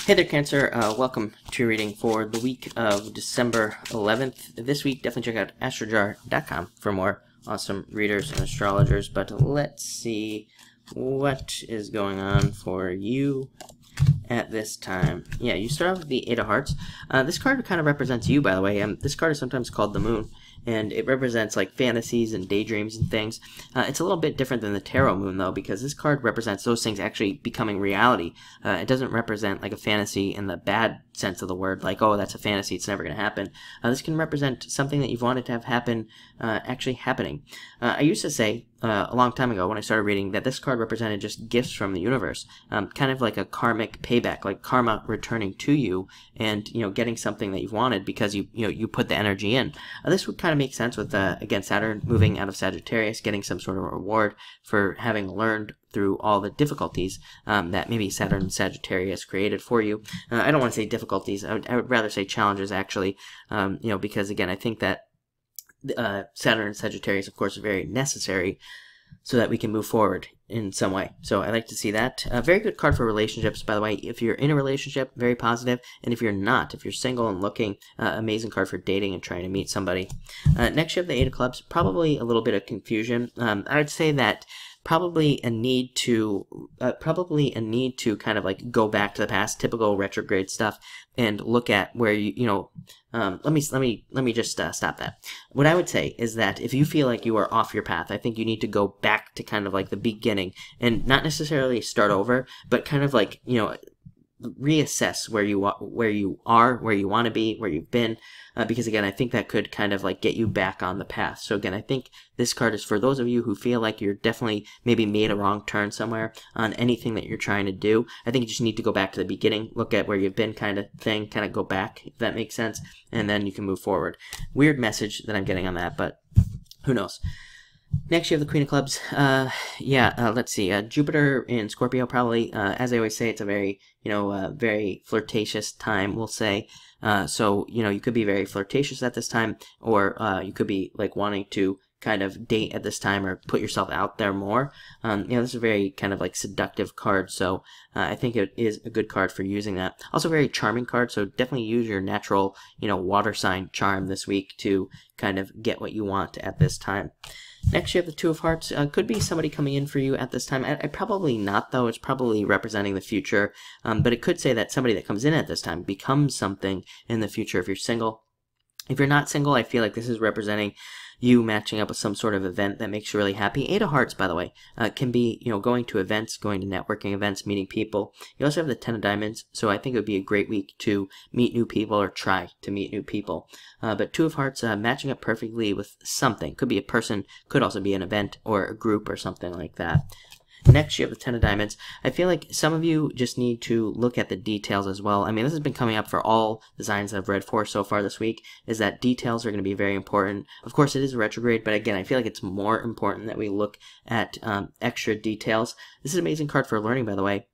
Hey there, Cancer. Welcome to your reading for the week of December 11th. This week, definitely check out astrojar.com for more awesome readers and astrologers. But let's see what is going on for you at this time. Yeah, you start off with the Eight of Hearts. This card kind of represents you, by the way. This card is sometimes called the Moon, and it represents like fantasies and daydreams and things. It's a little bit different than the Tarot Moon, though, because this card represents those things actually becoming reality. It doesn't represent like a fantasy in the bad sense of the word, like, oh, that's a fantasy, it's never going to happen. This can represent something that you've wanted to have happen actually happening. I used to say a long time ago when I started reading that this card represented just gifts from the universe, kind of like a karmic payback, like karma returning to you and, getting something that you've wanted because you put the energy in. This would kind of make sense with, again, Saturn moving out of Sagittarius, getting some sort of reward for having learned through all the difficulties that maybe Saturn and Sagittarius created for you. I don't want to say difficulties, I would rather say challenges, actually, because, again, I think that Saturn and Sagittarius, of course, are very necessary so that we can move forward in some way. So I like to see that. A very good card for relationships, by the way. If you're in a relationship, very positive. And if you're not, if you're single and looking, amazing card for dating and trying to meet somebody. Next, you have the Eight of Clubs. Probably a little bit of confusion. I would say that probably a need to kind of like go back to the past, typical retrograde stuff, and look at where let me just stop that. What I would say is that if you feel like you are off your path, I think you need to go back to kind of like the beginning and not necessarily start over, but kind of like, reassess where you are, where you want to be, where you've been, because again, I think that could kind of like get you back on the path. So again, I think this card is for those of you who feel like you're definitely maybe made a wrong turn somewhere on anything that you're trying to do. I think you just need to go back to the beginning, look at where you've been, kind of thing, kind of go back, if that makes sense, and then you can move forward. Weird message that I'm getting on that, but who knows. Next, you have the Queen of Clubs. Let's see. Jupiter in Scorpio, probably, as I always say, it's a very, very flirtatious time, we'll say. So, you could be very flirtatious at this time, or you could be, like, wanting to kind of date at this time or put yourself out there more. This is a very kind of like seductive card, so I think it is a good card for using that. Also, very charming card, so definitely use your natural, water sign charm this week to kind of get what you want at this time. Next, you have the Two of Hearts. Could be somebody coming in for you at this time. I probably not, though. It's probably representing the future, but it could say that somebody that comes in at this time becomes something in the future if you're single. If you're not single, I feel like this is representing you matching up with some sort of event that makes you really happy. Eight of Hearts, by the way, can be, going to events, going to networking events, meeting people. You also have the Ten of Diamonds, so I think it would be a great week to meet new people or try to meet new people. But Two of Hearts matching up perfectly with something. Could be a person, could also be an event or a group or something like that. Next, you have the Ten of Diamonds. I feel like some of you just need to look at the details as well. I mean, this has been coming up for all the signs I've read for so far this week, is that details are going to be very important. Of course, it is retrograde, but again, I feel like it's more important that we look at extra details. This is an amazing card for learning, by the way.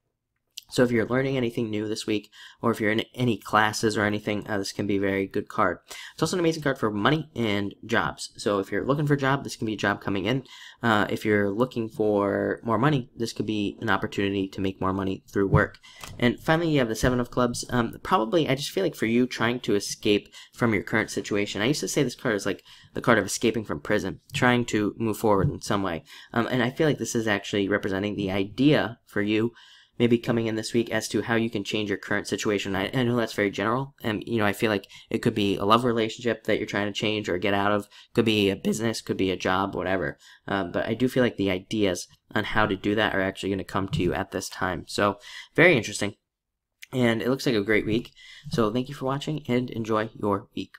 So if you're learning anything new this week, or if you're in any classes or anything, this can be a very good card. It's also an amazing card for money and jobs. So if you're looking for a job, this can be a job coming in. If you're looking for more money, this could be an opportunity to make more money through work. And finally, you have the Seven of Clubs. Probably, I just feel like for you, trying to escape from your current situation. I used to say this card is like the card of escaping from prison, trying to move forward in some way. And I feel like this is actually representing the idea for you maybe coming in this week as to how you can change your current situation. I know that's very general, and I feel like it could be a love relationship that you're trying to change or get out of, could be a business, could be a job, whatever. But I do feel like the ideas on how to do that are actually going to come to you at this time. So very interesting, and it looks like a great week. So thank you for watching, and enjoy your week.